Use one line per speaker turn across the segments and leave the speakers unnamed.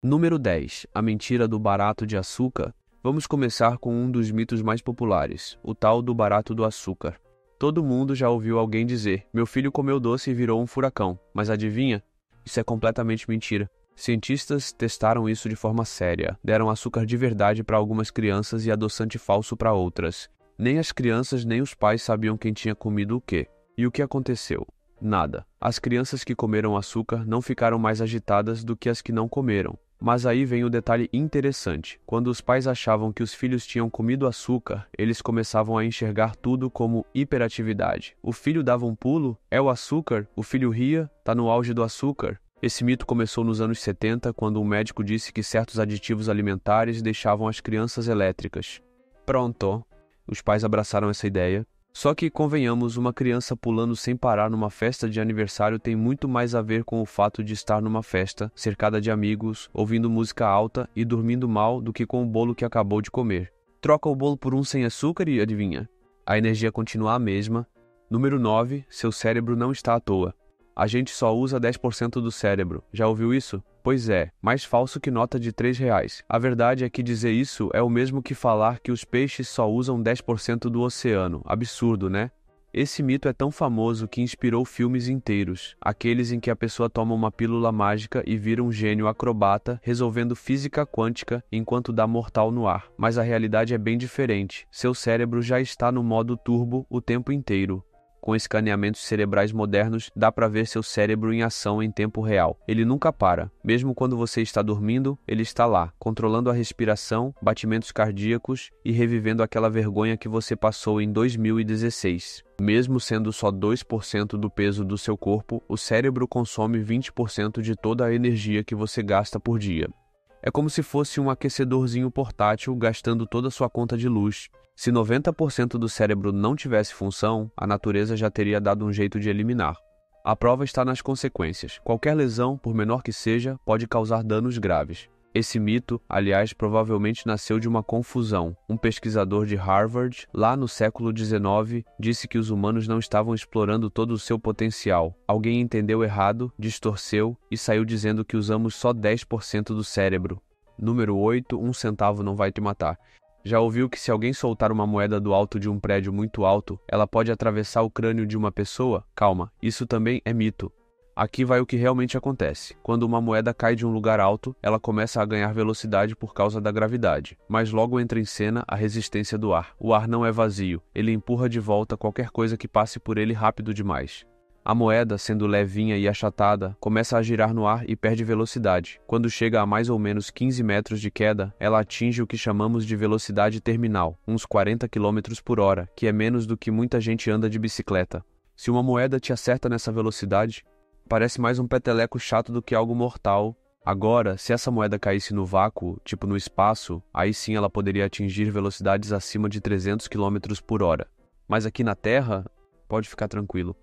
Número 10. A mentira do barato de açúcar. Vamos começar com um dos mitos mais populares, o tal do barato do açúcar. Todo mundo já ouviu alguém dizer, meu filho comeu doce e virou um furacão, mas adivinha? Isso é completamente mentira. Cientistas testaram isso de forma séria, deram açúcar de verdade para algumas crianças e adoçante falso para outras. Nem as crianças nem os pais sabiam quem tinha comido o quê. E o que aconteceu? Nada. As crianças que comeram açúcar não ficaram mais agitadas do que as que não comeram. Mas aí vem o detalhe interessante. Quando os pais achavam que os filhos tinham comido açúcar, eles começavam a enxergar tudo como hiperatividade. O filho dava um pulo, é o açúcar, o filho ria, tá no auge do açúcar. Esse mito começou nos anos 70, quando um médico disse que certos aditivos alimentares deixavam as crianças elétricas. Pronto. Os pais abraçaram essa ideia. Só que, convenhamos, uma criança pulando sem parar numa festa de aniversário tem muito mais a ver com o fato de estar numa festa, cercada de amigos, ouvindo música alta e dormindo mal do que com o bolo que acabou de comer. Troca o bolo por um sem açúcar e adivinha? A energia continua a mesma. Número 9. Seu cérebro não está à toa. A gente só usa 10% do cérebro. Já ouviu isso? Pois é, mais falso que nota de R$3. A verdade é que dizer isso é o mesmo que falar que os peixes só usam 10% do oceano. Absurdo, né? Esse mito é tão famoso que inspirou filmes inteiros, aqueles em que a pessoa toma uma pílula mágica e vira um gênio acrobata, resolvendo física quântica enquanto dá mortal no ar. Mas a realidade é bem diferente. Seu cérebro já está no modo turbo o tempo inteiro. Com escaneamentos cerebrais modernos, dá para ver seu cérebro em ação em tempo real. Ele nunca para. Mesmo quando você está dormindo, ele está lá, controlando a respiração, batimentos cardíacos e revivendo aquela vergonha que você passou em 2016. Mesmo sendo só 2% do peso do seu corpo, o cérebro consome 20% de toda a energia que você gasta por dia. É como se fosse um aquecedorzinho portátil gastando toda a sua conta de luz. Se 90% do cérebro não tivesse função, a natureza já teria dado um jeito de eliminar. A prova está nas consequências. Qualquer lesão, por menor que seja, pode causar danos graves. Esse mito, aliás, provavelmente nasceu de uma confusão. Um pesquisador de Harvard, lá no século XIX, disse que os humanos não estavam explorando todo o seu potencial. Alguém entendeu errado, distorceu e saiu dizendo que usamos só 10% do cérebro. Número 8. 1 centavo não vai te matar. Já ouviu que se alguém soltar uma moeda do alto de um prédio muito alto, ela pode atravessar o crânio de uma pessoa? Calma, isso também é mito. Aqui vai o que realmente acontece. Quando uma moeda cai de um lugar alto, ela começa a ganhar velocidade por causa da gravidade. Mas logo entra em cena a resistência do ar. O ar não é vazio, ele empurra de volta qualquer coisa que passe por ele rápido demais. A moeda, sendo levinha e achatada, começa a girar no ar e perde velocidade. Quando chega a mais ou menos 15 metros de queda, ela atinge o que chamamos de velocidade terminal, uns 40 km por hora, que é menos do que muita gente anda de bicicleta. Se uma moeda te acerta nessa velocidade, parece mais um peteleco chato do que algo mortal. Agora, se essa moeda caísse no vácuo, tipo no espaço, aí sim ela poderia atingir velocidades acima de 300 km por hora. Mas aqui na Terra, pode ficar tranquilo.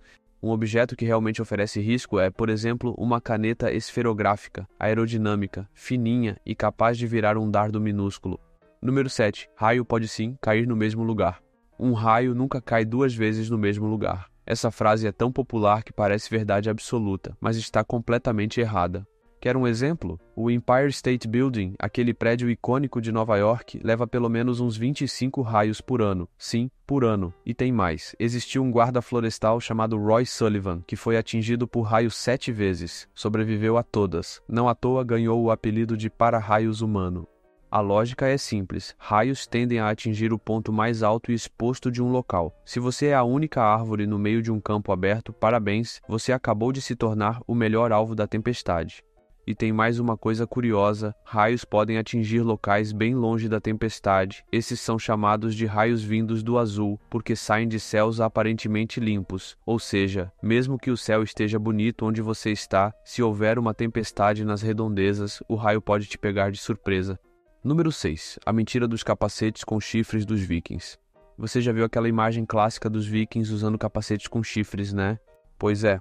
Um objeto que realmente oferece risco é, por exemplo, uma caneta esferográfica, aerodinâmica, fininha e capaz de virar um dardo minúsculo. Número 7. Raio pode sim cair no mesmo lugar. Um raio nunca cai 2 vezes no mesmo lugar. Essa frase é tão popular que parece verdade absoluta, mas está completamente errada. Quer um exemplo? O Empire State Building, aquele prédio icônico de Nova York, leva pelo menos uns 25 raios por ano. Sim, por ano. E tem mais. Existiu um guarda florestal chamado Roy Sullivan, que foi atingido por raio 7 vezes. Sobreviveu a todas. Não à toa ganhou o apelido de para-raios humano. A lógica é simples. Raios tendem a atingir o ponto mais alto e exposto de um local. Se você é a única árvore no meio de um campo aberto, parabéns, você acabou de se tornar o melhor alvo da tempestade. E tem mais uma coisa curiosa, raios podem atingir locais bem longe da tempestade. Esses são chamados de raios vindos do azul, porque saem de céus aparentemente limpos. Ou seja, mesmo que o céu esteja bonito onde você está, se houver uma tempestade nas redondezas, o raio pode te pegar de surpresa. Número 6. A mentira dos capacetes com chifres dos vikings. Você já viu aquela imagem clássica dos vikings usando capacetes com chifres, né? Pois é,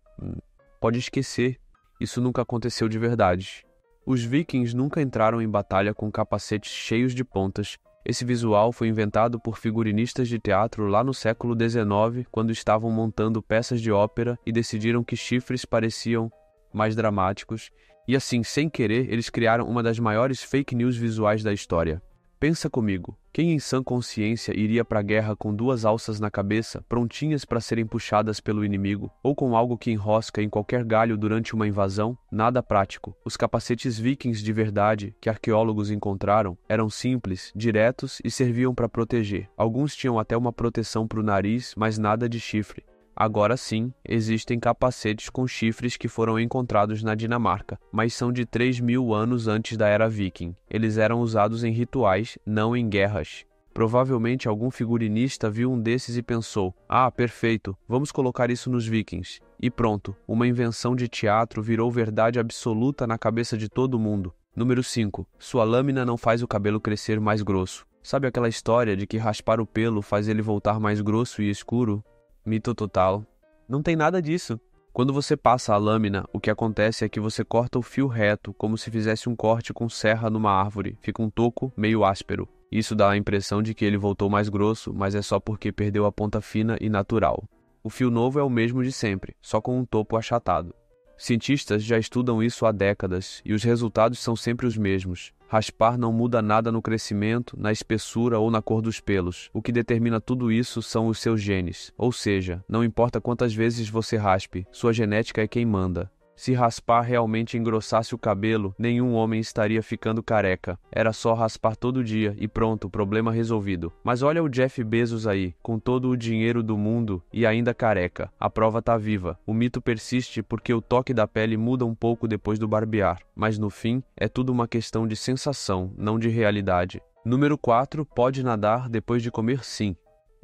pode esquecer. Isso nunca aconteceu de verdade. Os vikings nunca entraram em batalha com capacetes cheios de pontas. Esse visual foi inventado por figurinistas de teatro lá no século XIX, quando estavam montando peças de ópera e decidiram que chifres pareciam mais dramáticos. E assim, sem querer, eles criaram uma das maiores fake news visuais da história. Pensa comigo, quem em sã consciência iria para a guerra com 2 alças na cabeça, prontinhas para serem puxadas pelo inimigo, ou com algo que enrosca em qualquer galho durante uma invasão? Nada prático. Os capacetes vikings de verdade, que arqueólogos encontraram, eram simples, diretos e serviam para proteger. Alguns tinham até uma proteção para o nariz, mas nada de chifre. Agora sim, existem capacetes com chifres que foram encontrados na Dinamarca, mas são de 3.000 anos antes da era viking. Eles eram usados em rituais, não em guerras. Provavelmente algum figurinista viu um desses e pensou: ah, perfeito, vamos colocar isso nos vikings. E pronto, uma invenção de teatro virou verdade absoluta na cabeça de todo mundo. Número 5. Sua lâmina não faz o cabelo crescer mais grosso. Sabe aquela história de que raspar o pelo faz ele voltar mais grosso e escuro? Mito total. Não tem nada disso. Quando você passa a lâmina, o que acontece é que você corta o fio reto, como se fizesse um corte com serra numa árvore. Fica um toco meio áspero. Isso dá a impressão de que ele voltou mais grosso, mas é só porque perdeu a ponta fina e natural. O fio novo é o mesmo de sempre, só com um topo achatado. Cientistas já estudam isso há décadas, e os resultados são sempre os mesmos. Raspar não muda nada no crescimento, na espessura ou na cor dos pelos. O que determina tudo isso são os seus genes. Ou seja, não importa quantas vezes você raspe, sua genética é quem manda. Se raspar realmente engrossasse o cabelo, nenhum homem estaria ficando careca. Era só raspar todo dia e pronto, problema resolvido. Mas olha o Jeff Bezos aí, com todo o dinheiro do mundo e ainda careca. A prova tá viva. O mito persiste porque o toque da pele muda um pouco depois do barbear. Mas no fim, é tudo uma questão de sensação, não de realidade. Número 4. Pode nadar depois de comer, sim.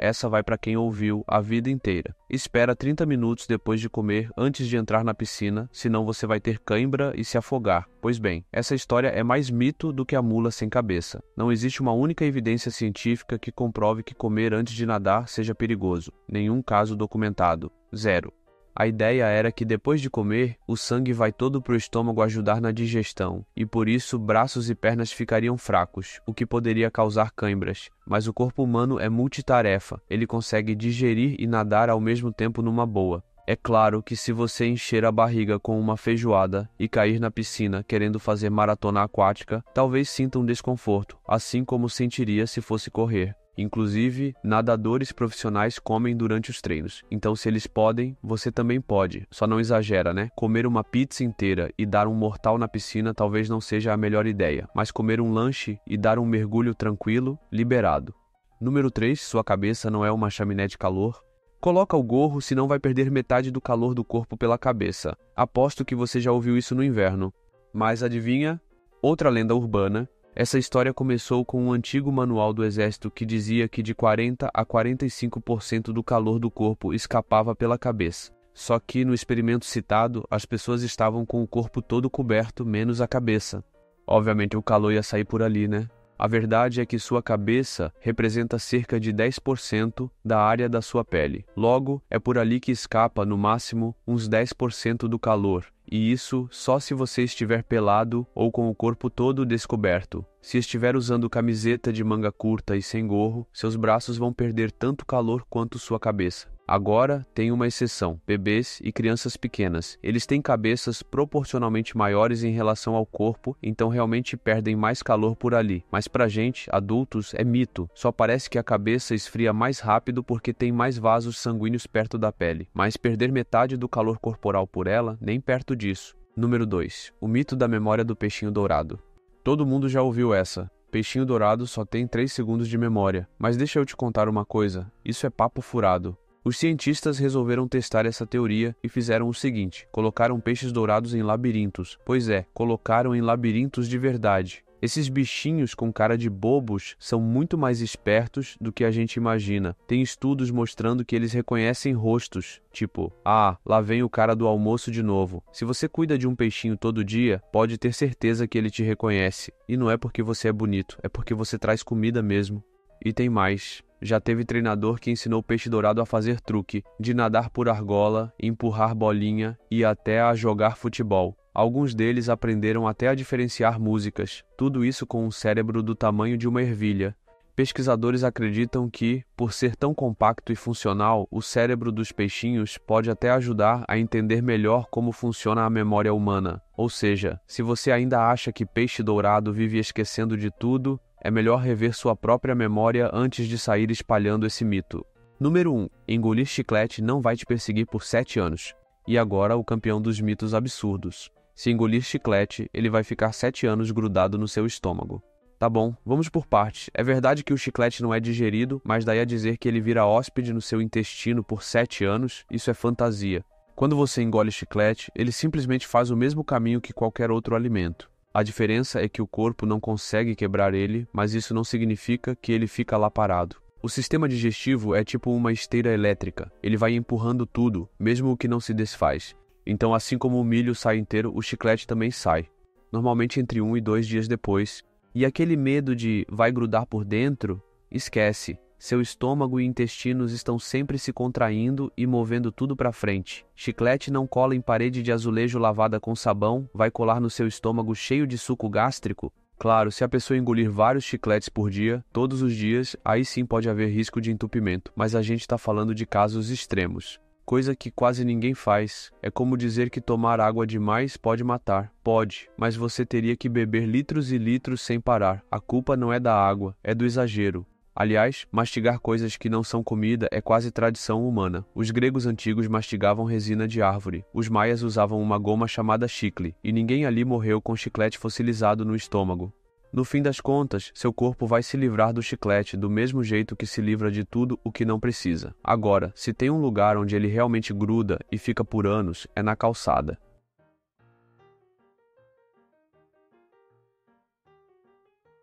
Essa vai para quem ouviu a vida inteira. Espera 30 minutos depois de comer antes de entrar na piscina, senão você vai ter cãibra e se afogar. Pois bem, essa história é mais mito do que a mula sem cabeça. Não existe uma única evidência científica que comprove que comer antes de nadar seja perigoso. Nenhum caso documentado. 0. A ideia era que depois de comer, o sangue vai todo para o estômago ajudar na digestão, e por isso braços e pernas ficariam fracos, o que poderia causar cãibras. Mas o corpo humano é multitarefa, ele consegue digerir e nadar ao mesmo tempo numa boa. É claro que se você encher a barriga com uma feijoada e cair na piscina querendo fazer maratona aquática, talvez sinta um desconforto, assim como sentiria se fosse correr. Inclusive, nadadores profissionais comem durante os treinos. Então, se eles podem, você também pode. Só não exagera, né? Comer uma pizza inteira e dar um mortal na piscina talvez não seja a melhor ideia. Mas comer um lanche e dar um mergulho tranquilo, liberado. Número 3. Sua cabeça não é uma chaminé de calor. Coloca o gorro, senão vai perder metade do calor do corpo pela cabeça. Aposto que você já ouviu isso no inverno. Mas adivinha? Outra lenda urbana. Essa história começou com um antigo manual do exército que dizia que de 40 a 45% do calor do corpo escapava pela cabeça. Só que no experimento citado, as pessoas estavam com o corpo todo coberto, menos a cabeça. Obviamente o calor ia sair por ali, né? A verdade é que sua cabeça representa cerca de 10% da área da sua pele. Logo, é por ali que escapa, no máximo, uns 10% do calor. E isso só se você estiver pelado ou com o corpo todo descoberto. Se estiver usando camiseta de manga curta e sem gorro, seus braços vão perder tanto calor quanto sua cabeça. Agora, tem uma exceção: bebês e crianças pequenas. Eles têm cabeças proporcionalmente maiores em relação ao corpo, então realmente perdem mais calor por ali. Mas pra gente, adultos, é mito. Só parece que a cabeça esfria mais rápido porque tem mais vasos sanguíneos perto da pele. Mas perder metade do calor corporal por ela, nem perto disso. Número 2. O mito da memória do peixinho dourado. Todo mundo já ouviu essa. Peixinho dourado só tem 3 segundos de memória. Mas deixa eu te contar uma coisa. Isso é papo furado. Os cientistas resolveram testar essa teoria e fizeram o seguinte: colocaram peixes dourados em labirintos. Pois é, colocaram em labirintos de verdade. Esses bichinhos com cara de bobos são muito mais espertos do que a gente imagina. Tem estudos mostrando que eles reconhecem rostos, tipo, ah, lá vem o cara do almoço de novo. Se você cuida de um peixinho todo dia, pode ter certeza que ele te reconhece. E não é porque você é bonito, é porque você traz comida mesmo. E tem mais. Já teve treinador que ensinou peixe dourado a fazer truque, de nadar por argola, empurrar bolinha e até a jogar futebol. Alguns deles aprenderam até a diferenciar músicas, tudo isso com um cérebro do tamanho de uma ervilha. Pesquisadores acreditam que, por ser tão compacto e funcional, o cérebro dos peixinhos pode até ajudar a entender melhor como funciona a memória humana. Ou seja, se você ainda acha que peixe dourado vive esquecendo de tudo, é melhor rever sua própria memória antes de sair espalhando esse mito. Número 1. Engolir chiclete não vai te perseguir por 7 anos. E agora o campeão dos mitos absurdos. Se engolir chiclete, ele vai ficar 7 anos grudado no seu estômago. Tá bom, vamos por partes. É verdade que o chiclete não é digerido, mas daí a dizer que ele vira hóspede no seu intestino por 7 anos, isso é fantasia. Quando você engole chiclete, ele simplesmente faz o mesmo caminho que qualquer outro alimento. A diferença é que o corpo não consegue quebrar ele, mas isso não significa que ele fica lá parado. O sistema digestivo é tipo uma esteira elétrica. Ele vai empurrando tudo, mesmo o que não se desfaz. Então, assim como o milho sai inteiro, o chiclete também sai. Normalmente entre 1 e 2 dias depois. E aquele medo de vai grudar por dentro? Esquece. Seu estômago e intestinos estão sempre se contraindo e movendo tudo para frente. Chiclete não cola em parede de azulejo lavada com sabão, vai colar no seu estômago cheio de suco gástrico? Claro, se a pessoa engolir vários chicletes por dia, todos os dias, aí sim pode haver risco de entupimento, mas a gente está falando de casos extremos. Coisa que quase ninguém faz. É como dizer que tomar água demais pode matar. Pode, mas você teria que beber litros e litros sem parar. A culpa não é da água, é do exagero. Aliás, mastigar coisas que não são comida é quase tradição humana. Os gregos antigos mastigavam resina de árvore. Os maias usavam uma goma chamada chicle, e ninguém ali morreu com chiclete fossilizado no estômago. No fim das contas, seu corpo vai se livrar do chiclete do mesmo jeito que se livra de tudo o que não precisa. Agora, se tem um lugar onde ele realmente gruda e fica por anos, é na calçada.